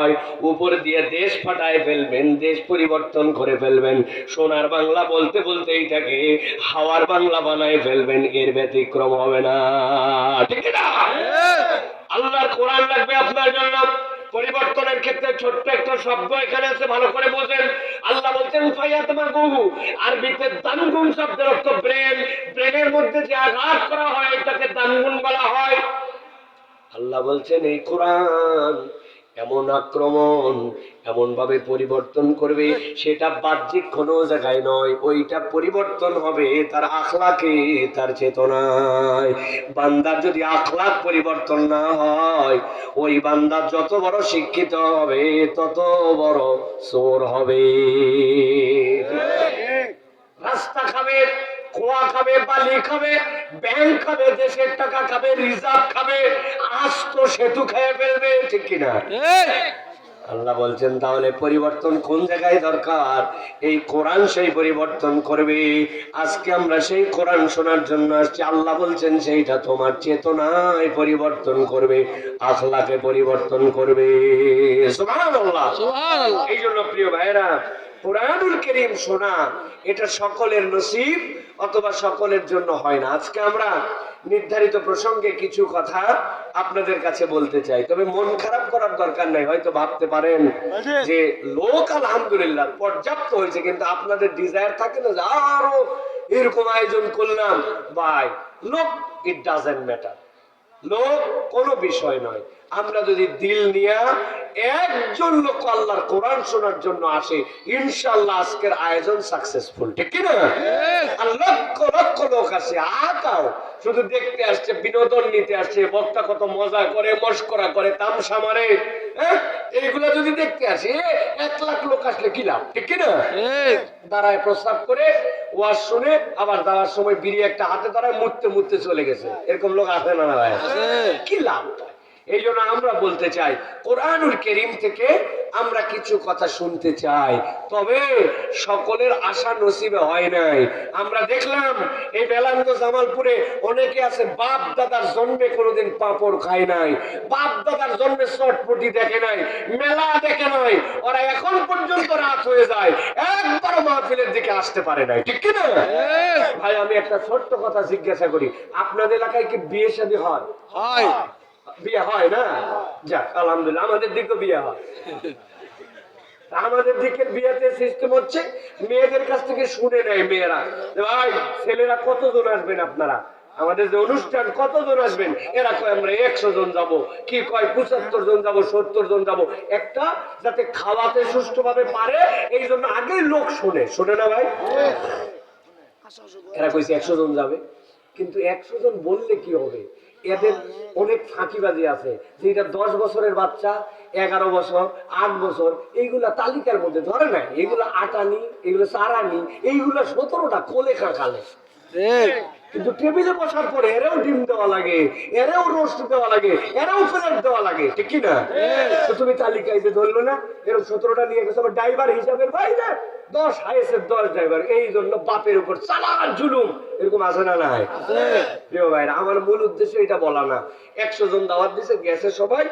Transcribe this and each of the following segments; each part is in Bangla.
হয়, উপর দিয়ে দেশ ফাটায় ফেলবেন, দেশ পরিবর্তন করে ফেলবেন, সোনার বাংলা বলতে বলতেই থাকে হাওয়ার বাংলা বানায় ফেলবেন, এর ব্যতিক্রম হবে না। ঠিক না? আল্লাহর কোরআন লাগবে আপনার জন্য। পরিবর্তনের ক্ষেত্রে ছোট্ট একটা শব্দ এখানে আছে, ভালো করে বোঝেন। আল্লাহ বলছেন ফায়াতমাগুহু, আরবিতে দানগুন শব্দের অর্থ ব্রেন। ব্রেনের মধ্যে যে আঘাত করা হয় এটাকে দানগুন বলা হয়। আল্লাহ বলছেন এই কোরআন এমন আক্রমণ, এমন ভাবে পরিবর্তন করবে, সেটা বাহ্যিক কোনো জায়গায় নয়, ওইটা পরিবর্তন হবে তার আখলাকে, তার চেতনায়। বান্দার যদি আখলাক পরিবর্তন না হয়, ওই বান্দা যত বড় শিক্ষিত হবে তত বড় চোর হবে। রাস্তা খাবে, খোয়া খাবে, বালি খাবে, ব্যাংক খাবে, দেশের টাকা খাবে, রিজার্ভ খাবে, আস্ত সেতু খেয়ে ফেলবে। ঠিক কিনা? আল্লাহ বলছেন তাহলে পরিবর্তন কোন জায়গায় দরকার? এই কোরআন সেই পরিবর্তন করবে। আজকে আমরা সেই কোরআন শোনার জন্য আসছি। আল্লাহ বলছেন সেইটা তোমার চেতনায় পরিবর্তন করবে, আখলাকে পরিবর্তন করবে। সুবহানাল্লাহ, সুবহানাল্লাহ। এই জন্য প্রিয় ভাইরা, কোরআনুল কারীম শোনা এটা সকলের নসিব অথবা সকলের জন্য হয় না। আজকে আমরা নির্ধারিত প্রসঙ্গে কিছু কথা আপনাদের কাছে বলতে চাই, তবে মন খারাপ করার দরকার নাই। হয়তো ভাবতে পারেন যে লোক আলহামদুলিল্লাহ পর্যাপ্ত হয়েছে, কিন্তু আপনাদের ডিজায়ার থাকে না যে আরো এরকম আয়োজন করলাম। ভাই, লোক ইট ডাজন্ট ম্যাটার, লোক কোনো বিষয় নয়। আমরা যদি দিল নিয়ে একজন লোক আল্লাহর কোরআন শোনার জন্য আসে, ইনশাআল্লাহ আজকের আয়োজন সাকসেসফুল। ঠিক কি না? আর লক্ষ লক্ষ লোক আসে, আতাও শুধু দেখতে আসছে, বিনোদন নিতে আসছে, বক্তা কত মজা করে, মস্করা করে, তামসা মারে, এইগুলা যদি দেখতে আসে 1 লাখ লোক আসলে কি লাভ? ঠিক কি না? দাঁড়ায় প্রস্তাব করে ওয়াজ শুনে আবার যাওয়ার সময় বিড়ি একটা হাতে দাঁড়ায় মুততে মুততে চলে গেছে, এরকম লোক আসে না? না ভাই, কি লাভ? এই জন্য আমরা বলতে চাই কোরআনুল কারীম থেকে আমরা কিছু কথা শুনতে চাই, তবে সকলের আশা নসিবে হয় নাই। আমরা দেখলাম এই বেলাঙ্গ জামালপুরে অনেকে আছে বাপ দাদার জন্মে কোনোদিন পাঁপড় খায় নাই, বাপ দাদার জন্মে চটপটি দেখে নাই, মেলা দেখে নাই, ওরা এখন পর্যন্ত রাত হয়ে যায় একবারও মাহফিলের দিকে আসতে পারে নাই। ঠিক কিনা ভাই? আমি একটা ছোট্ট কথা জিজ্ঞাসা করি, আপনাদের এলাকায় কি বিয়ে শাদী হয়? হয়। বিয়ে হয় না? যাক আলহামদুলিল্লাহ, আমাদের দিকেও বিয়ে হয়। আমাদের দিকে বিয়েতে সিস্টেম হচ্ছে মেয়েদের কাছ থেকে শুনে নেয় মেয়েরা, ভাই ছেলেরা কতজন আসবেন আপনারা, আমাদের যে অনুষ্ঠান কতজন আসবেন? এরা কয় আমরা 100 জন যাব, কি কয় 75 জন যাব, 70 জন যাব। একটা যাতে খাওয়াতে সুষ্ঠুভাবে পারে এই জন্য আগেই লোক শোনে না ভাই? এরা কইছে 100 জন যাবে, কিন্তু 100 জন বললে কি হবে? এদের অনেক ফাঁকিবাজি আছে, যেটা 10 বছরের বাচ্চা, 11 বছর, 8 বছর, এইগুলা তালিকার মধ্যে ধরে নাই। এইগুলা 8 আনি, এইগুলো 4 আনি, এইগুলা 17টা কোলে খালে। কিন্তু টেবিলে বসার পরে এরাও ডিম দেওয়া লাগে, এরাও রোস্ট দেওয়া লাগে, এরাও প্লেট দেওয়া লাগে। ঠিক কি না? তো তুমি তালিকায় যে ধরলো না, এরকম 17টা নিয়ে গেছে, আবার ড্রাইভার হিসাবের বাইরে 10 হাইয়েছে 10 ড্রাইভার। এই জন্য বাপের উপর চালান জুলুম, এরকম আছে না নাই? প্রিয় ভাইরা, আমার মূল উদ্দেশ্য এটা বলা না। 100 জন দাওয়াত দিছে, গেছে সবাই,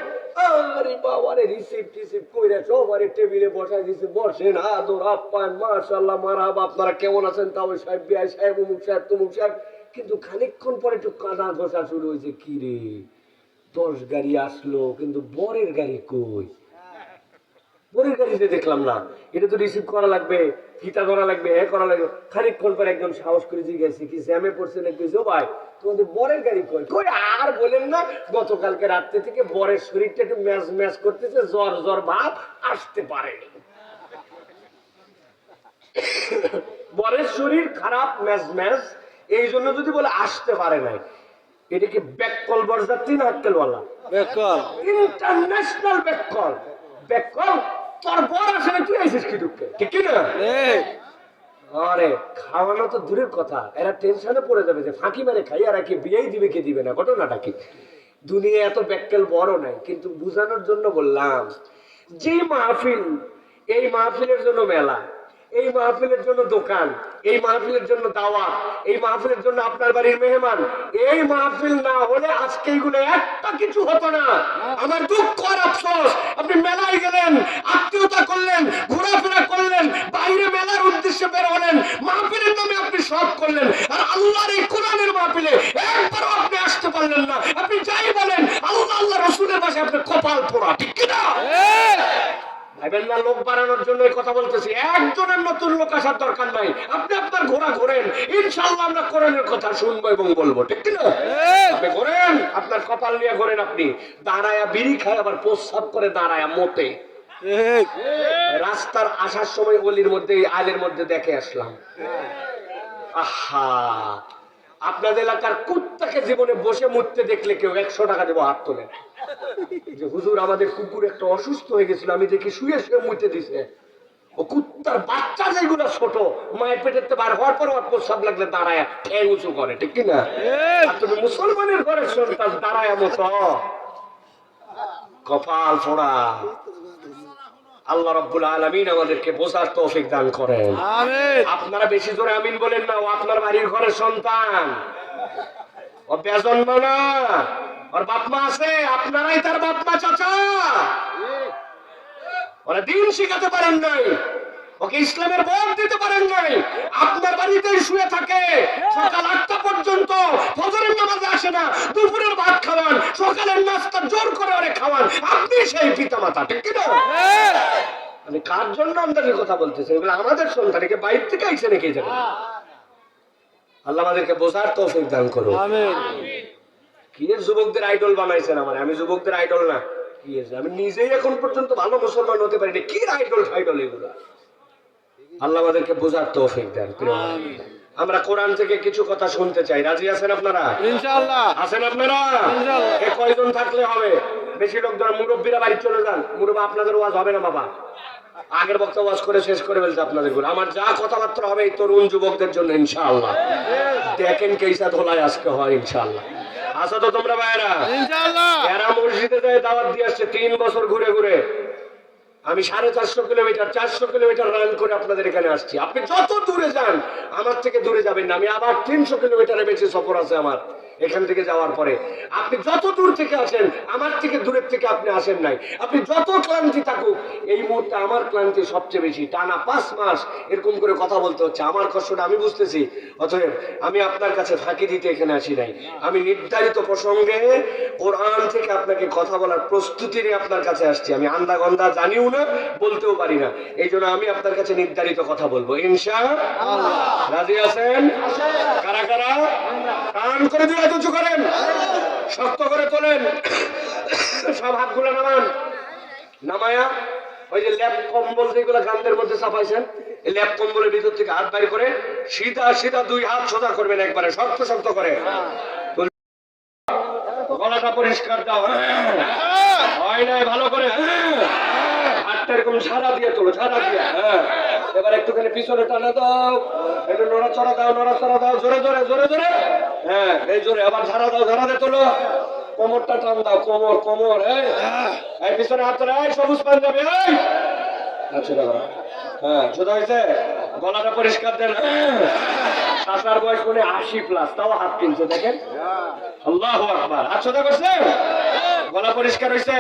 আরে বাবারে রিসিপ্ট কইরা সবারে টেবিলে বসাই দিছে, বসেন, আদর আপ্যায়ন, মাশাআল্লাহ মারহাবা, আপনারা কেমন আছেন? তাও সাহেব, বিআই সাহেব, অমুক সাহেব, তমুক সাহেব। কিন্তু খানিকক্ষণ পরে একটু কানা ঘষা শুরু হয়েছে, কি রে 10 গাড়ি আসলো, কিন্তু বরের গাড়ি কই? বরের গাড়িতে দেখলাম না। এটা তো রিসিভ করা লাগবে, ফিতা করা লাগবে, করা লাগবে। খানিকক্ষণ পরে একজন সাহস করে জিজ্ঞাসা, কি জ্যামে পড়ছে নাকি? ভাই তোমাদের বরের গাড়ি কই? কই আর বলেন না, গতকালকে রাত্রে থেকে বরের শরীরটা একটু ম্যাচ ম্যাচ করতেছে, জ্বর জ্বর ভাব, আসতে পারেনি। বরের শরীর খারাপ, ম্যাচ ম্যাচ, এই জন্য যদি বলে আসতে পারে নাই, এটা কি ব্যাককল বরযাত্রী না আক্কেলওয়ালা? ব্যাককল, ইন্টারন্যাশনাল ব্যাককল। ব্যাককল তোর বর আসে না, তুই আইছিস কি দুঃখে? ঠিক কি না? আরে খাওয়ানো তো দূরের কথা, এরা টেনশনে পড়ে যাবে যে ফাঁকি মেরে খাই, আর কি বিয়েই দিবে কি দিবে না। ঘটনাটা কি? দুনিয়া এত ব্যাককেল বড় নাই, কিন্তু বুঝানোর জন্য বললাম, যে মাহফিল, এই মাহফিলের জন্য মেলা, এই মাহফিলের জন্য দোকান, এই মাহফিলের জন্য দাওয়াত, এই মাহফিলের জন্য আপনার বাড়ির মেহমান, এই মাহফিল না হলে আজকে এইগুলো একটা কিছু হতো না। আমার দুঃখ আর আফসোস, আপনি মেলায় গেলেন, আত্মীয়তা করলেন, ঘোরাফেরা করলেন, বাইরে মেলার উদ্দেশ্যে বের হলেন, মাহফিলের নামে আপনি সব করলেন, আর আল্লাহর এই কোরআনের মাহফিলে একবারও আপনি আসতে পারলেন না। আপনি যাই বলেন আল্লাহ আল্লাহ রসুলের ভাষায় আপনার কপাল পোড়া, ঠিক কিনা? ভাইবেন না লোক বাড়ানোর জন্য এই কথা বলতেছি, একজনের নতুন লোক আসার দরকার নাই। আপনি আপনার ঘোরা ঘোরেন, ইনশাআল্লাহ আমরা কোরআনের কথা শুনবো এবং বলবো, ঠিক কিনা? আপনি ঘোরেন, আপনার কপাল নিয়ে ঘোরেন। আপনি দাঁড়ায়া বিড়ি খায় আবার প্রস্রাব করে দাঁড়ায়া মতে। রাস্তার আসার সময় গলির মধ্যে আলের মধ্যে দেখে আসলাম, আহা আপনাদের এলাকার কুত্তাকে জীবনে বসে মুততে দেখলে কেউ 100 টাকা দেবো, হাত তোলেন। যে হুজুর আমাদের কুকুর একটা অসুস্থ হয়ে গেছিল, আমি দেখি শুয়ে শুয়ে মুতে দিছে। ও কুত্তার বাচ্চা যেগুলো ছোট, মায়ের পেটের বার হওয়ার পর ওর প্রস্রাব লাগলে দাঁড়ায় ঠ্যাং উঁচু করে, ঠিক কিনা? আর তুমি মুসলমানের ঘরের সন্তান দাঁড়ায় মতো, কপাল ফোড়া। আল্লাহ রাব্বুল আলামিন আমাদেরকে বোঝার তৌফিক দান করেন, আমিন। আপনারা বেশি জোরে আমিন বলেন না, ও আপনার বাড়ির ঘরের সন্তান, ও বেজন্ম না, ওর বাপ মা আছে, আপনারাই তার বাপ মা, চাচা। ওরা দিন শিখাতে পারেন নাই, ওকে ইসলামের বোধ দিতে পারেন নাই, আপনার বাড়িতেই শুয়ে থাকে, সকাল 8টা পর্যন্ত ফজরের নামাজে আসে না, দুপুরের ভাত খাওয়ান, সকালের নাস্তা জোর করে ওরে খাওয়ান, আপনি সেই পিতা মাতা, ঠিক কিনা? মানে কার জন্য আমাদের কথা বলতেছেন? এগুলো আমাদের সন্তান, একে বাইরে থেকে আইছে নাকি? আল্লাহ আমাদেরকে বোঝার তৌফিক দান করুন, আমিন। কি এর যুবকদের আইডল বানাইছেন আমার? আমি যুবকদের আইডল না, কি আমি নিজেই এখন পর্যন্ত ভালো মুসলমান হতে পারিনি, কি আইডল ফাইডল এগুলো? আল্লাহ আমাদেরকে বোঝার তৌফিক দেন। আমরা কোরআন থেকে কিছু কথা শুনতে চাই, রাজি আছেন আপনারা? ইনশাআল্লাহ আছেন আপনারা? ইনশাআল্লাহ। এ কয়জন থাকলে হবে? বেশি লোক ধরে মুরব্বীরা বাড়ি চলে যান, মুরব্বী আপনাদের ওয়াজ হবে না বাবা, আগের বক্তা ওয়াজ করে শেষ করে ফেলছে আপনাদের। আমার যা কথাবার্তা হবে এই তরুণ যুবকদের জন্য ইনশাআল্লাহ। দেখেন কেইসা ধোলায় আজকে হয় ইনশাআল্লাহ। আসো তো তোমরা ভাইরা ইনশাআল্লাহ। এরা মসজিদে যায় দাওয়াত দিয়ে আসছে 3 বছর ঘুরে ঘুরে। আমি 450 কিলোমিটার 400 কিলোমিটার রান করে আপনাদের এখানে আসছি। আপনি যত দূরে যান আমার থেকে দূরে যাবেন না। আমি আবার 300 কিলোমিটারের বেশি সফর আছে আমার এখান থেকে যাওয়ার পরে। আপনি যত দূর থেকে আসেন আমার থেকে দূরের থেকে আপনি আসেন নাই। আপনি যত ক্লান্তি থাকুক, এই মুহূর্তে আমার ক্লান্তি সবচেয়ে বেশি। টানা 5 মাস এরকম করে কথা বলতে হচ্ছে, আমার কষ্টটা আমি বুঝতেছি। অতএব আমি আপনার কাছে ফাঁকি দিতে এখানে আসি নাই। আমি নির্ধারিত প্রসঙ্গে কোরআন থেকে আপনাকে কথা বলার প্রস্তুতি নিয়ে আপনার কাছে আসছি। আমি আন্দা গন্দা জানিও না, বলতেও পারি না, এই জন্য আমি আপনার কাছে নির্ধারিত কথা বলবো ইনশাআল্লাহ। রাজি আছেন? কারা কারা? কান করে দিয়ে উঁচু করেন, শক্ত করে তোলেন, সব হাতগুলো নামান। নামায়া ওই যে ল্যাপ কম্বল যেগুলো গানদের মধ্যে চাপাইছেন, এই ল্যাপ কম্বলের ভিতর থেকে হাত বাইর করে সিধা সিধা 2 হাত সোজা করবেন, একবারে শক্ত শক্ত করে। গলাটা পরিষ্কার দাও, হয় নাই ভালো করে, হাতটা এরকম ঝাড়া দিয়ে তোলো, ঝাড়া দিয়ে। এবার একটুখানি পিছনে টানা দাও, একটু নড়াচড়া দাও, নড়াচড়া দাও, জোরে জোরে জোরে জোরে। হ্যাঁ এই জোরে। আবার ঝাড়া দাও, ঝাড়া দিয়ে তোলো, কোমরটা টান দাও, কোমর কোমর। এই পিছনে হাত তোলে, সবুজ পাঞ্জাবি। আচ্ছা দাদা, হ্যাঁ সোজা হয়েছে। গলাটা পরিষ্কার দেন। চাচার বয়স মনে 80+, তাও হাত কিনছে, দেখেন। আল্লাহু আকবার। হাত সোজা করছে, গলা পরিষ্কার হয়েছে।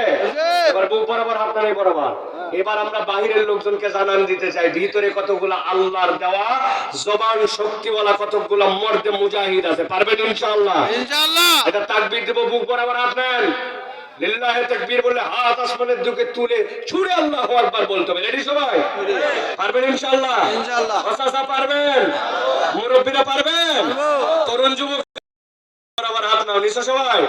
এবার বুক বরাবর, হাত নাই বরাবর। এবার আমরা বাহিরের লোকজনকে জানান দিতে চাই, ভিতরে কতগুলো আল্লাহর দেওয়া জবান শক্তিওয়ালা কতগুলো মর্দে মুজাহিদ আছে। পারবেন ইনশাআল্লাহ? ইনশাআল্লাহ। এটা তাকবীর দেব, বুক বরাবর হাত নেন, লিল্লাহি তাকবীর বলে হাত আসমানের দিকে তুলে ছুড়ে আল্লাহু আকবার বলতে হবে। রেডি সবাই? পারবেন ইনশাআল্লাহ? ইনশাআল্লাহ। চাচা পারবেন? মুরব্বিরা পারবেন? তরুণ যুবক বরাবর হাত নাও, নিচে সবাই।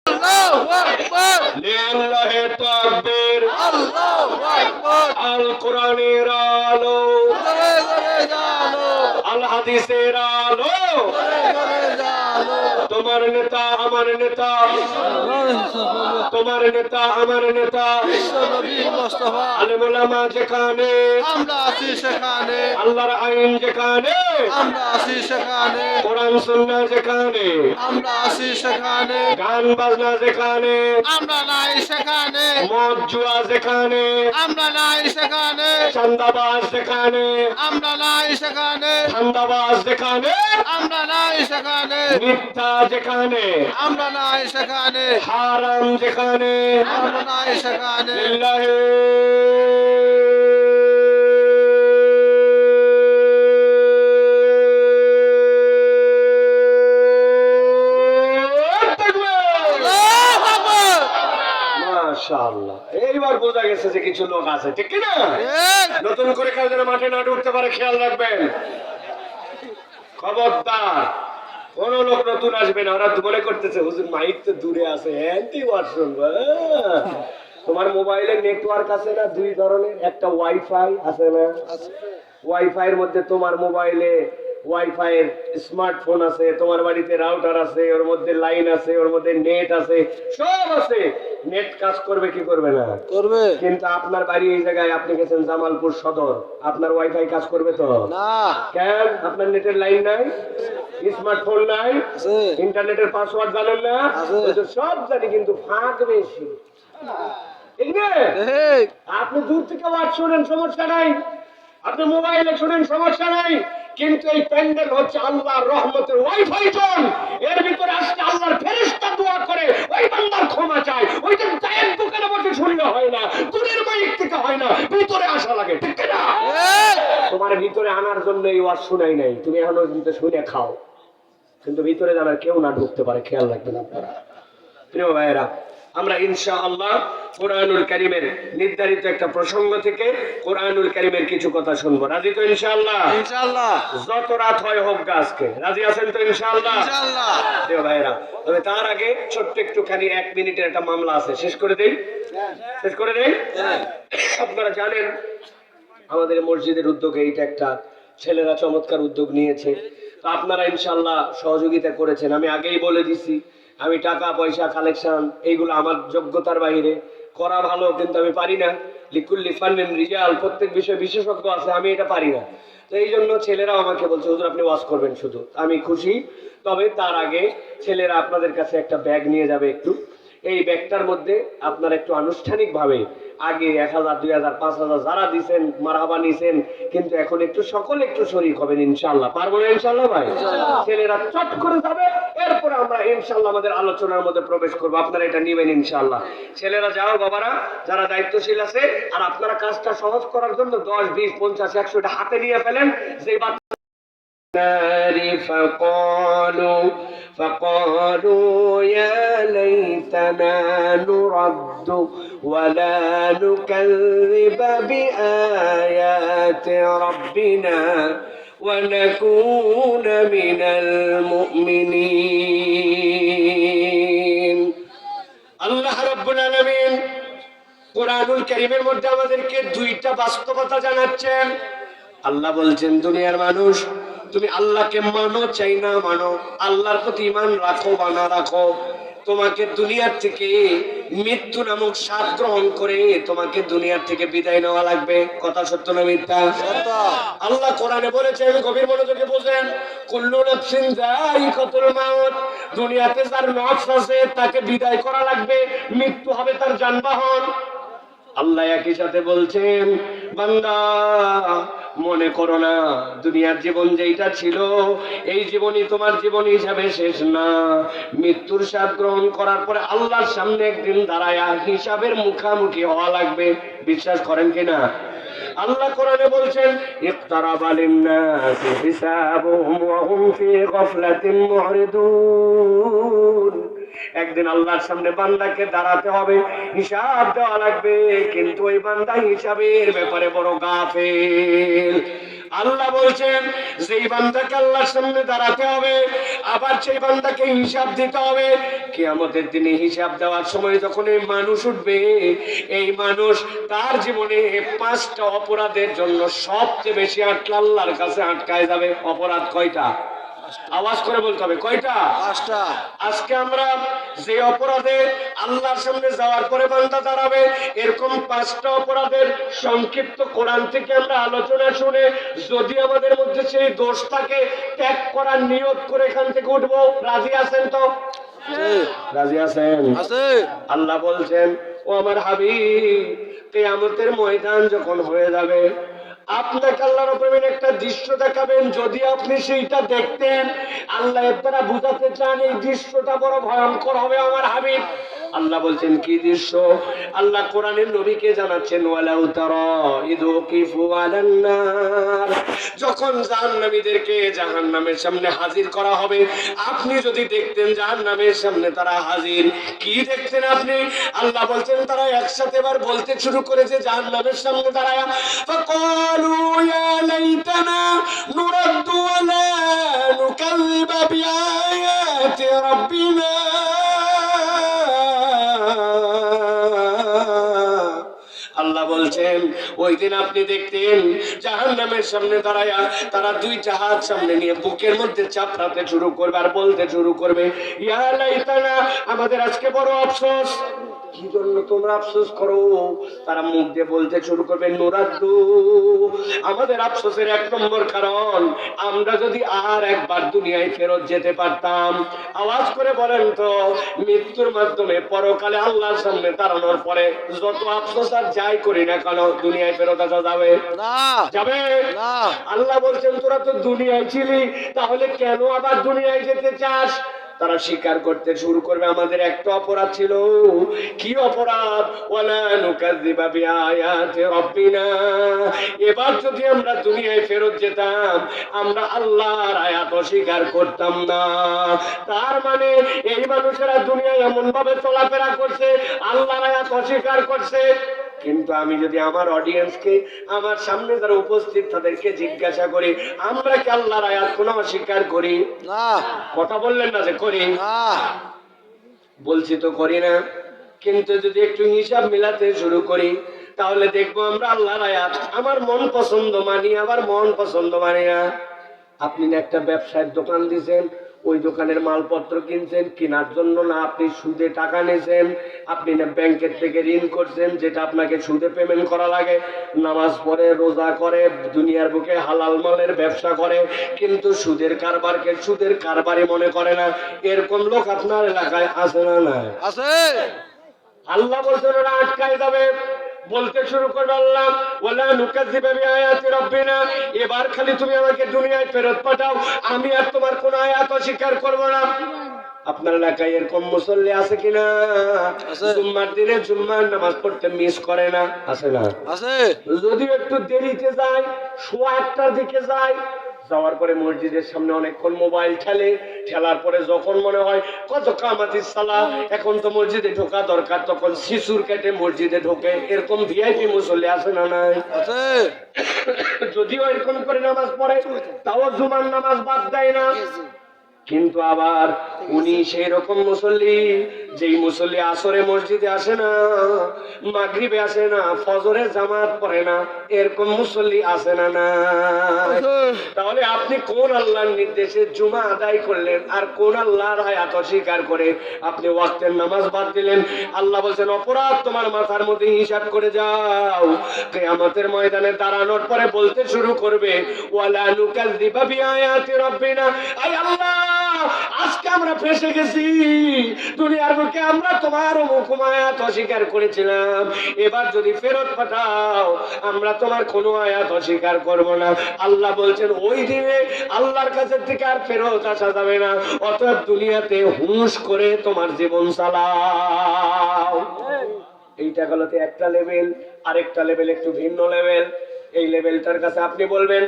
আল্লাহু আকবার, লিল্লাহি তাকবীর, আল্লাহু আকবার। আল কোরআনের আলো, জোরে জোরে জালো, আল হাদিসের আলো, জোরে জোরে জালো। তোমার নেতা আমার নেতা, তোমার নেতা আমার নেতা, বিশ্বনবী মুস্তাফা। আলেম ওলামা যেখানে, আমরা আছি সেখানে, আল্লাহর আইন যেখানে, আমরা আছি সেখানে, কোরআন সুন্নাহ যেখানে, আমরা আছি সেখানে, গান বাজনা যেখানে, আমরা নাই সেখানে, মদ জুয়া যেখানে, আমরা নাই সেখানে, চান্দাবাজ যেখানে, আমরা নাই সেখানে, ধান্দাবাজ যেখানে, আমরা নাই সেখানে, মিথ্যা যেখানে, আমরা নাই সেখানে, হারাম যেখানে, আমরা নাই সেখানে। লিল্লাহি আল্লাহু আকবার। মাশাআল্লাহ, এইবার বোঝা গেছে যে কিছু লোক আছে, ঠিক কি না? ঠিক। নতুন করে কেউ যেন মাঠে না ঢুকতে পারে, খেয়াল রাখবেন। খবরদার, কোন লোক নতুন আসবে না। ওরা মনে করতেছে হুজুর মাইক তো দূরে আছে, অ্যান্টি ওয়ার্ড শুনবো। তোমার মোবাইলে নেটওয়ার্ক আছে না দুই ধরনের, একটা ওয়াইফাই আছে না, ওয়াইফাই এর মধ্যে তোমার মোবাইলে ওয়াইফাই এর স্মার্টফোন আছে, তোমার বাড়িতে রাউটার আছে, ওর মধ্যে লাইন আছে, ওর মধ্যে নেট আছে, সব আছে। নেট কাজ করবে কি করবে না? করবে কিন্তু আপনার বাড়ি এই জায়গায়, আপনি গেছেন জামালপুর সদর, আপনার ওয়াইফাই কাজ করবে তো না। কেন? আপনার নেটের লাইন নাই, স্মার্টফোন নাই, আছে। ইন্টারনেটের পাসওয়ার্ড জানেন না। আছে। ওই তো সব জানি, কিন্তু ফাঁক বেশি, ঠিক না? ঠিক। আপনি দূর থেকে ওয়াজ শোনেন, সমস্যা নাই, আপনি মোবাইলে শোনেন, সমস্যা নাই, কিন্তু এই প্যান্ডেল হচ্ছে আল্লাহর রহমতের ওয়াইফাই জোন। এর ভিতরে আসলে আল্লাহর ফেরেশতা দোয়া করে, ওই বান্দার ক্ষমা চায়। ওইটা চায়ের দোকানে বসে শুনলে হয় না, দূরের মাইক থেকে হয় না, ভিতরে আসা লাগে, ঠিক না? ঠিক। তোমার ভিতরে আনার জন্য এই ওয়াজ শুনাই নাই, তুমি এখনো কিন্তু শুনে খাও, কিন্তু ভিতরে জানার কেউ না ঢুকতে পারে, খেয়াল রাখবেন আপনারা। প্রিয় ভাইয়েরা, আমরা ইনশাআল্লাহ কোরআনুল কারীমের নির্ধারিত একটা প্রসঙ্গ থেকে কোরআনুল কারীমের কিছু কথা শুনবো। রাজি তো ইনশাআল্লাহ? ইনশাআল্লাহ। যত রাত হয় হোক আজকে রাজি আছেন তো ইনশাআল্লাহ? ইনশাআল্লাহ। প্রিয় ভাইয়েরা, তবে তার আগে ছোট্ট একটুখানি 1 মিনিটের একটা মামলা আছে, শেষ করে দেই। শেষ করে দেই। আপনারা জানেন আমাদের মসজিদের উদ্যোগে এইটা একটা ছেলেরা চমৎকার উদ্যোগ নিয়েছে, তো আপনারা ইনশাআল্লাহ সহযোগিতা করেছেন। আমি আগেই বলে দিছি, আমি টাকা পয়সা কালেকশন এইগুলো আমার যোগ্যতার বাইরে, করা ভালো কিন্তু আমি পারি না। লিকুল্লি ফান্নিন রিজাল, প্রত্যেক বিষয়ে বিশেষজ্ঞ আছে, আমি এটা পারি না। তো এই জন্য ছেলেরাও আমাকে বলছে হুজুর আপনি ওয়াজ করবেন শুধু, আমি খুশি। তবে তার আগে ছেলেরা আপনাদের কাছে একটা ব্যাগ নিয়ে যাবে, একটু এই ব্যাগটার মধ্যে আপনারা একটু আনুষ্ঠানিকভাবে, আগে 1000 2000 5000 যারা দিচ্ছেন মারহাবা নিছেন, কিন্তু এখন একটু সকলে একটু শরীক হবেন ইনশাআল্লাহ। পারবো না ইনশাআল্লাহ ভাই? ছেলেরা চট করে যাবে, এরপরে আমরা ইনশাআল্লাহ আমাদের আলোচনার মধ্যে প্রবেশ করবো। আপনারা এটা নিবেন ইনশাআল্লাহ। ছেলেরা যাও বাবারা, যারা দায়িত্বশীল আছে, আর আপনারা কাজটা সহজ করার জন্য 10 20 50 100 এটা হাতে নিয়ে ফেলেন। যে فقالوا يا ليتنا نرد ولا نكذب بآيات ربنا ونكون من المؤمنين। আল্লাহ রাব্বুল আলামিন কোরআনুল কারীমের মধ্যে আমাদেরকে দুইটা বাস্তবতা জানাচ্ছেন। আল্লাহ বলছেন দুনিয়ার মানুষ, তুমি আল্লাহকে মানো চাই না মানো, আল্লাহর প্রতি ঈমান রাখো বা না রাখো, তোমাকে দুনিয়ার থেকে মৃত্যু নামক স্বাদ গ্রহণ করে তোমাকে দুনিয়ার থেকে বিদায় নেওয়া লাগবে। কথা সত্য না মিথ্যা? সত্য। আল্লাহ কোরআনে বলেছেন, গভীর মনোযোগে বোঝেন, কুল্লু নাফসিন যায়িকাতুল মাউত, দুনিয়াতে যার নফস আছে তাকে বিদায় করা লাগবে, মৃত্যু হবে তার যানবাহন। আল্লাহ একই সাথে বলছেন, বান্দা মনে করো না দুনিয়ার জীবন যেইটা ছিল এই জীবনই তোমার জীবন হিসাবে শেষ না। মৃত্যুর স্বাদ গ্রহণ করার পরে আল্লাহর সামনে একদিন দাঁড়ায়া হিসাবের মুখামুখি হওয়া লাগবে। বিশ্বাস করেন কিনা? আল্লাহ কোরআনে বলছেন, ইকতারাবা লিন-নাসি হিসাবুহুম ওয়া হুম ফি গাফলাতিন মুরিদুন। একদিন আল্লাহর সামনে বান্দাকে দাঁড়াতে হবে, হিসাব দেওয়া লাগবে, কিন্তু ওই বান্দা হিসাবের ব্যাপারে বড় গাফেল। আল্লাহ বলছেন যেই বান্দাকে আল্লাহর সামনে দাঁড়াতে হবে, আবার সেই বান্দাকে হিসাব দিতে হবে। কিয়ামতের দিনে হিসাব দেওয়ার সময় যখন এই মানুষ উঠবে, এই মানুষ তার জীবনে 5টা অপরাধের জন্য সবচেয়ে বেশি আল্লাহর কাছে আটকায় যাবে। অপরাধ কয়টা? আওয়াজ করে বলতে হবে, কয়টা? 5টা। আজকে আমরা যে অপরাধে আল্লাহর সামনে যাওয়ার পরে বান্দা দাঁড়াবে, এরকম এরকম 5টা অপরাধের সংক্ষিপ্ত কোরআন থেকে আমরা আলোচনা শুনে যদি আমাদের মধ্যে সেই দোষ থাকে ত্যাগ করার নিয়ত করে এখান থেকে উঠবো। রাজি আছেন তো? রাজি আছেন? আছে। আল্লাহ বলছেন, ও আমার হাবিব, কিয়ামতের ময়দান যখন হয়ে যাবে আপনাকে আল্লাহ রাব্বুল আলামিন একটা দৃশ্য দেখাবেন। যদি আপনি সেইটা দেখতেন, আল্লাহ এবারে বুঝাতে চান এই দৃশ্যটা বড় ভয়ঙ্কর হবে আমার হাবিব। আল্লাহ বলছেন কি দৃশ্য? আল্লাহ কোরআনের নবীকে জানাচ্ছেন, ওয়ালাউ তারা ইযু কিফু আলান নার, যখন জাহান্নামীদেরকে জাহান্নামের সামনে হাজির করা হবে, আপনি যদি দেখতেন জাহান্নামের সামনে তারা হাজির, কি দেখতেন আপনি? আল্লাহ বলছেন তারা একসাথে এবার বলতে শুরু করেছে জাহান্নামের সামনে দাঁড়ায়, ফাকালু ইয়া লাইতানা নুরাদ্দু ওয়ালা নুকাযযিবা বিআয়াতি রাব্বিনা। আল্লাহ বলছেন ওই দিন আপনি দেখতেন জাহান্নামের সামনে দাঁড়ায়া তারা 2টা হাত সামনে নিয়ে বুকের মধ্যে চাপড়াতে শুরু করবে আর বলতে শুরু করবে, ইয়া লাইতানা, আমাদের আজকে বড় আফসোস। কি জন্য তোমরা আফসোস করো? তারা মুখ দিয়ে বলতে শুরু করবে, নুরাদ্দু, আমাদের আফসোসের 1 নম্বর কারণ আমরা যদি আর একবার দুনিয়ায় ফেরত যেতে পারতাম। আওয়াজ করে বলেন তো, মৃত্যুর মাধ্যমে পরকালে আল্লাহর সামনে দাঁড়ানোর পরে যত আফসোস আর যাই করি না কেন দুনিয়ায় ফেরত আসা যাবে? না যাবে না। আল্লাহ বলছেন তোরা তো দুনিয়ায় ছিলি, তাহলে কেন আবার দুনিয়ায় যেতে চাস? তারা স্বীকার করতে শুরু করবে আমাদের একটা অপরাধ ছিল। কি অপরাধ? ওয়ালা নুকাযযিবা বিআয়াতি রাব্বিনা, এবার যদি আমরা দুনিয়ায় ফেরত যেতাম আমরা আল্লাহর আয়াত অস্বীকার করতাম না। তার মানে এই মানুষেরা দুনিয়ায় এমন ভাবে চলাফেরা করছে আল্লাহর আয়াত অস্বীকার করছে। কিন্তু আমি যদি আমার অডিয়েন্সকে, আমার সামনে যারা উপস্থিত তাদেরকে জিজ্ঞাসা করি, আমরা কি আল্লাহর আয়াত কোনো অস্বীকার করি? না। কথা বললেন না যে করি? না। বলছি তো করি না। কিন্তু যদি একটু হিসাব মিলাতে শুরু করি তাহলে দেখবো আমরা আল্লাহর আয়াত আমার মন পছন্দ মানি, আবার মন পছন্দ মানি না। আপনি না একটা ব্যবসায়ের দোকান দিয়েছেন, ওই দোকানের মালপত্র কিনছেন, কেনার জন্য না আপনি সুদে টাকা নিয়েছেন, আপনি না ব্যাংকের থেকে ঋণ করছেন যেটা আপনাকে সুদে পেমেন্ট করা লাগে, নামাজ পড়ে রোজা করে দুনিয়ার বুকে হালাল মালের ব্যবসা করে, কিন্তু সুদের কারবারকে সুদের কারবারই মনে করে না। এরকম লোক আপনার এলাকায় আছে না? না আছে। আল্লাহ বলছেন ওরা আটকায় যাবে। বলতে শুরু করবে আল্লাহ, ওয়ালা নুকাযযিবা বিআয়াতি রাব্বিনা, এবার খালি তুমি আমাকে দুনিয়ায় ফেরত পাঠাও, আমি আর তোমার কোন আয়াত অস্বীকার করব না। আপনার এলাকায় এরকম মুসল্লি আছে কিনা? আছে। জুম্মার দিনে জুম্মার নামাজ পড়তে মিস করে না? আছে না? আছে। যদিও একটু দেরিতে যায়, 1:15টার দিকে যায়, যাওয়ার পরে মসজিদের সামনে অনেকক্ষণ মোবাইল ঠেলার পরে যখন মনে হয় কত কামাতিস সালা, এখন তো মসজিদে ঢোকা দরকার, তখন শিশুর কেটে মসজিদে ঢোকে। এরকম ভিআইপি মুসল্লি আছে না? নাই? আছে। যদিও এরকম করে নামাজ পড়ে তাও জুমার নামাজ বাদ দেয় না। কিন্তু আবার উনি সেই রকম মুসল্লি যেই মুসল্লি আসরে মসজিদে আসে না, মাগরিবে আসে না, ফজরে জামাত পড়ে না, এরকম মুসল্লি আসে না? না। তাহলে আপনি কোন আল্লাহর নির্দেশে জুমা আদায় করলেন আর কোন আল্লাহর আয়াত অস্বীকার করে আপনি ওয়াক্তের নামাজ বাদ দিলেন? আল্লাহ বলছেন অপরাধ তোমার মাথার মধ্যে হিসাব করে যাও, কিয়ামতের ময়দানে দাঁড়ানোর পরে বলতে শুরু করবে, ওয়ালা নুকাযযিবা বিআয়াতি রাব্বিনা, আয় আল্লাহ আজকে আমরা ফেঁসে গেছি, দুনিয়ার বুকে আমরা তোমার হুকুম আয়াত অস্বীকার করেছিলাম, এবার যদি ফেরত পাঠাও আমরা তোমার কোনো আয়াত অস্বীকার করব না। আল্লাহ বলছেন ওই দিনে আল্লাহর কাছে থেকে আর ফেরত আসা যাবে না, অতএব দুনিয়াতে হুঁশ করে তোমার জীবন চালাও। এইটা গেল একটা লেভেল। আরেকটা লেভেল একটু ভিন্ন লেভেল। এই লেভেলটার কাছে আপনি বলবেন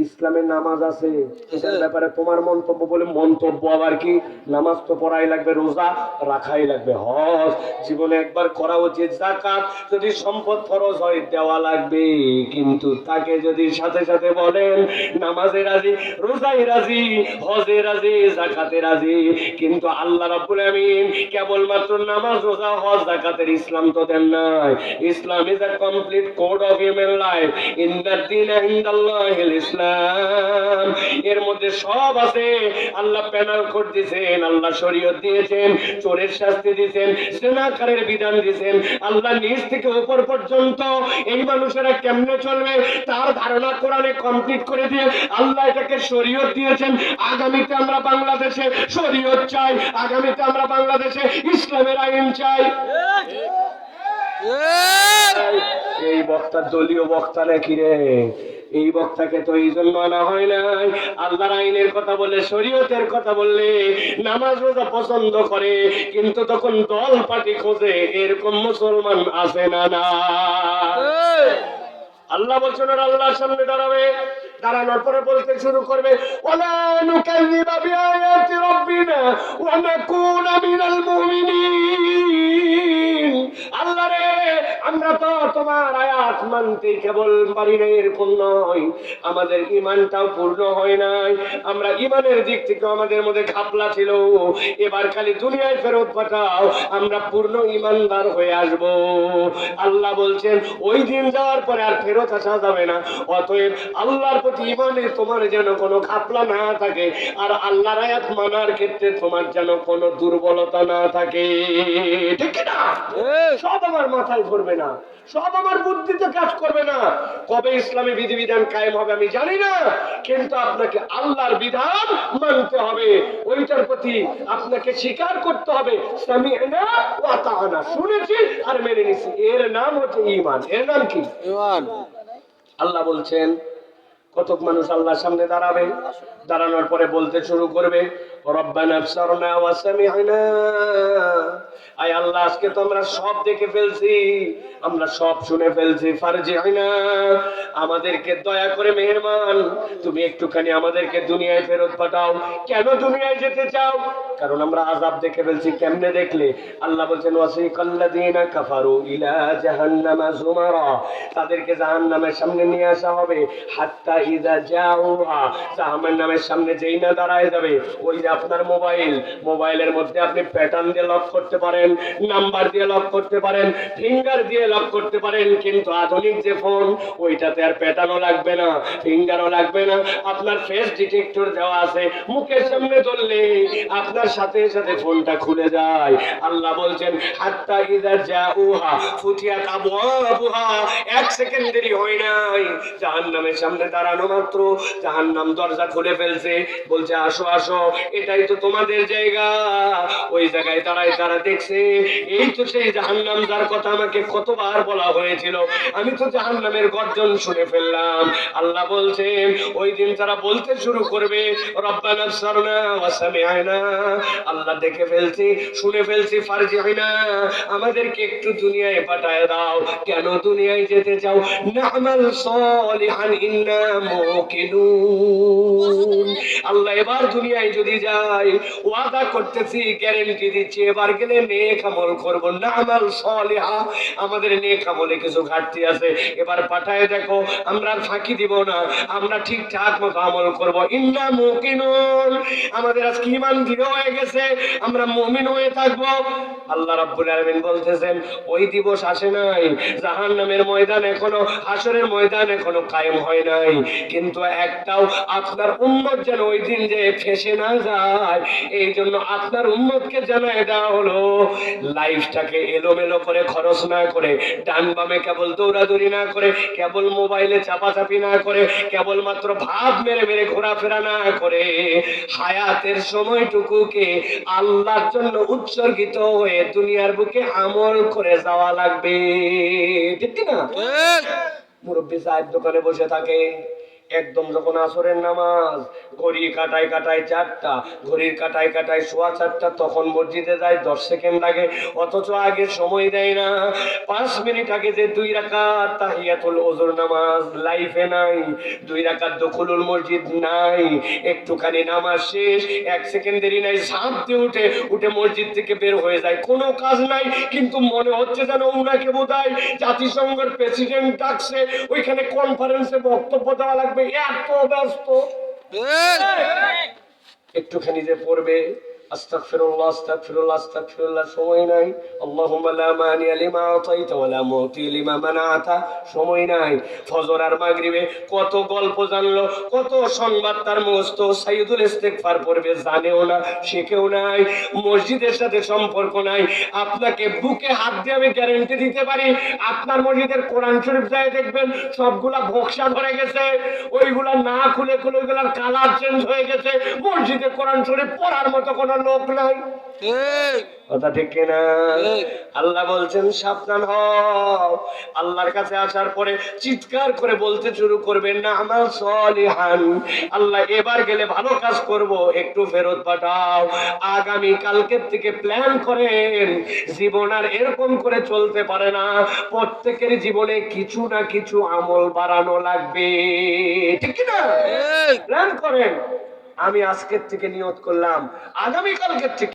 ইসলামের নামাজ আছে, এটার ব্যাপারে তোমার মন্তব্য বলে মন্তব্য আবার কি? নামাজ তো পড়াই লাগবে, রোজা রাখাই লাগবে, হজ জীবনে একবার করা উচিত, যাকাত যদি সম্পদ খরচ হয় দেওয়া লাগবে। কিন্তু তাকে যদি সাথে সাথে বলেন নামাজে রাজি, রোজায় রাজি, হজে রাজি, যাকাতে রাজি, কিন্তু আল্লাহ রাব্বুল আমিন কেবলমাত্র নামাজ রোজা হজ যাকাতের ইসলাম তো দেন নাই। Islam is a complete code of human life, ইন্নাদ দীনা ইনদাল্লাহিল ইসলাম, ইসলাম। এর মধ্যে সব আছে। আল্লাহ প্যানাল কোড দিয়েছেন, আল্লাহ শরীয়ত দিয়েছেন, চোরের শাস্তি দিয়েছেন, জিনাকারের বিধান দিয়েছেন। আল্লাহ নিচ থেকে উপর পর্যন্ত এই মানুষেরা কেমনে চলবে তার ধারণা কোরআনে কমপ্লিট করে দিয়ে আল্লাহ এটাকে শরীয়ত দিয়েছেন। আগামীতে আমরা বাংলাদেশে শরীয়ত চাই, আগামীতে আমরা বাংলাদেশে ইসলামের আইন চাই। এই বক্তা দলীয় বক্তা নাকি রে? এই বক্তাকে তো এই জন্য আনা হয় নাই। আল্লাহর আইনের কথা বলে, শরীয়তের কথা বললে নামাজ রোজা পছন্দ করে, কিন্তু তখন দল পার্টি খোঁজে। এরকম মুসলমান আছে না? না। আল্লাহ বলছেন আর আল্লাহর সামনে দাঁড়াবে, দাঁড়ানোর পরে বলতে শুরু করবে, ওয়ালা নুকাযযিবা বিআয়াতি রাব্বিনা ওয়া নাকুনা মিনাল মুমিনিন। আল্লাহ রে, আমরা তো তোমার আয়াত মানতে কেবল পারি না, এরকম নয়, আমাদের ঈমানটাও পূর্ণ হয় নাই। আমরা ঈমানের দিক থেকে আমাদের মধ্যে ঘাপলা ছিল। এবার খালি দুনিয়ায় ফেরত পাঠাও, আমরা পূর্ণ ঈমানদার হয়ে আসব। আল্লাহ বলছেন ওই দিন যাওয়ার পরে আর ফেরত আসা যাবে না। অতএব আল্লাহর প্রতি ঈমানে তোমার যেন কোনো ঘাপলা না থাকে, আর আল্লাহর আয়াত মানার ক্ষেত্রে তোমার যেন কোনো দুর্বলতা না থাকে। ঠিক না? সব আমার মাথায় ধরবে না, সব আমার বুদ্ধিতে কাজ করবে না। কবে ইসলামী বিধিবিধান কায়েম হবে আমি জানি না, কিন্তু আপনাকে আল্লাহর বিধান মানতে হবে। ওইটার প্রতি আপনাকে স্বীকার করতে হবে, সামি'না ওয়া আতা'না, শুনেছি আর মেনে নিছি। এর নাম হচ্ছে ঈমান। এর নাম কি? ঈমান। আল্লাহ বলছেন কতক মানুষ আল্লাহর সামনে দাঁড়াবে, দাঁড়ানোর পরে বলতে শুরু করবে, রব্বানা আবসারনা ওয়া সামি'না। আয় আল্লাহ, আজকে তো আমরা সব দেখে ফেলছি, আমরা সব শুনে ফেলছি, ফারজি'না, আমাদেরকে দয়া করে মেহেরবান তুমি একটুখানি আমাদেরকে দুনিয়ায় ফেরত পাঠাও। কেন দুনিয়ায় যেতে চাও? কারণ আমরা আযাব দেখে ফেলছি। কেমনে দেখলে? আল্লাহ বলছেন ওয়াসিকাল্লাযীনা কাফারু ইলা জাহান্নামা যুমারা, তাদেরকে জাহান্নামের সামনে নিয়ে আসা হবে। হাত্তা ইযা জাউহা, জাহান্নামের সামনে যেই না দাঁড়ায় যাবে, ওই যে আপনার মোবাইলের মধ্যে আপনি প্যাটার্ন দিয়ে লক করতে পারেন, নাম্বার দিয়ে লক করতে পারেন, ফিঙ্গার দিয়ে লক করতে পারেন, কিন্তু আধুনিক যে ফোন ওইটাতে আর প্যাটার্নও লাগবে না, ফিঙ্গারও লাগবে না, আপনার ফেস ডিটেক্টর দেওয়া আছে। মুখের সামনে ধরলে আপনার সাথে সাথে ফোনটা খুলে যায়। আল্লাহ বলছেন হাত্তা ইযা জাউহা ফুতিহাত আবওয়াবুহা, এক সেকেন্ড দেরি হয় নাই, জাহান্নামের সামনে দাঁড়ানো মাত্র জাহান্নাম দরজা খুলে ফেলছে, বলছে আসো আসো, এটাই তো তোমাদের জায়গা। ওই জায়গায় দাঁড়ায় তারা দেখছে এই তো সেই জাহান্নাম যার কথা আমাকে কতবার বলা হয়েছিল, আমি তো জাহান্নামের গর্জন শুনে ফেললাম। আল্লাহ বলছেন ওই দিন তারা বলতে শুরু করবে, রব্বানা আবসারনা ওয়া সামি'না, আল্লাহ দেখে ফেলছি, শুনে ফেলছি, ফারজি'না, আমাদেরকে একটু দুনিয়ায় পাঠায় দাও। কেন দুনিয়ায় যেতে চাও? না'মাল সালিহান ইন্না মুকিনুন। আল্লাহ এবার দুনিয়ায় যদি যাই, ওয়াদা করতেছি, গ্যারান্টি দিচ্ছি, এবার গেলে নেক আমল করব। না'মাল সালিহা, আমাদের নেক আমলে কিছু ঘাটতি আছে, এবার পাঠায় দেখো, আমরা আর ফাঁকি দিব না, আমরা ঠিকঠাক মতো আমল করব। ইন্না মুকিনুন, আমাদের আজকে ঈমান দৃঢ় হয়ে গেছে, আমরা মুমিন হয়ে থাকব। আল্লাহ রাব্বুল আলামিন বলতেছেন ওই দিবস আসে নাই, জাহান্নামের ময়দান এখনো, হাসরের ময়দান এখনো কায়েম হয় নাই, কিন্তু একটাও আপনার উম্মত যেন ওই দিন যে ফেসে না যায়, এই জন্য আপনার উম্মতকে জানায় দেওয়া হলো, লাইফটাকে এলোমেলো করে খরচ না করে, ডান বামে কেবল দৌড়াদৌড়ি না করে, কেবল মোবাইলে চাপাচাপি না করে, কেবলমাত্র ভাব মেরে মেরে ঘোরাফেরা না করে, হায়াতের সময়টুকুকে আল্লাহর জন্য উৎসর্গিত হয়ে দুনিয়ার বুকে আমল করে যাওয়া লাগবে। ঠিক না? মুরব্বী সাহেব দোকানে বসে থাকে, একদম যখন আসরের নামাজ, ঘড়ি কাটায় কাটায় 4টা, ঘড়ির কাটায় কাটায় 4:15, তখন মসজিদে যায় 10 সেকেন্ড লাগে, অথচ আগে সময় দেয় না। 5 মিনিট আগে যে 2 রাকাত তাহিয়াতুল ওযুর নামাজ লাইফে নাই, 2 রাকাত দুখুলুল মসজিদ নাই, একটুখানি নামাজ শেষ, 1 সেকেন্ড দেরি নাই, ঝাঁপ দিয়ে উঠে মসজিদ থেকে বের হয়ে যায়, কোনো কাজ নাই, কিন্তু মনে হচ্ছে যেন উনাকে বোধহয় জাতিসংঘের প্রেসিডেন্ট ডাকছে, ওইখানে কনফারেন্সে বক্তব্য দেওয়া লাগবে, এত ব্যস্ত। একটুখানি যে পড়বে, আস্তাগফিরুল্লাহ আস্তাগফিরুল্লাহ আস্তাগফিরুল্লাহ, সময় নাই। আল্লাহুম্মা লা মানিয়া লিমা আতাইতা ওয়া লা মুতি লিমা মানাতা, সময় নাই। ফজর আর মাগরিবে কত গল্প জানলো, কত সংবাদ তার মুখস্থ, সাইয়্যিদুল ইস্তিগফার পড়বে জানেও না, শিখেও নাই, মসজিদের সাথে সম্পর্ক নাই। আপনাকে বুকে হাত দিয়ে আমি গ্যারান্টি দিতে পারি, আপনার মসজিদের কোরআন শরীফ যায় দেখবেন সবগুলা ভোকসা ধরে গেছে, ওইগুলা না খুলে খুলে ওইগুলার কালার চেঞ্জ হয়ে গেছে। মসজিদে কোরআন শরীফ পড়ার মতো কোনো লোক নাই। ঠিক কথা ঠিক কিনা? ঠিক। আল্লাহ বলছেন সাবধান হও। আল্লাহর কাছে আসার পরে চিৎকার করে বলতে শুরু করবেন না আমাল সলিহান, আল্লাহ এবার গেলে ভালো কাজ করব, একটু ফেরত পাঠাও। আগামী কালকের থেকে প্ল্যান করেন। জীবন আর এরকম করে চলতে পারে না, প্রত্যেকের জীবনে কিছু না কিছু আমল বাড়ানো লাগবে, ঠিক কিনা? ঠিক প্ল্যান করেন। আমি আজকের থেকে নিয়ত করলাম আগামী কালকের থেকে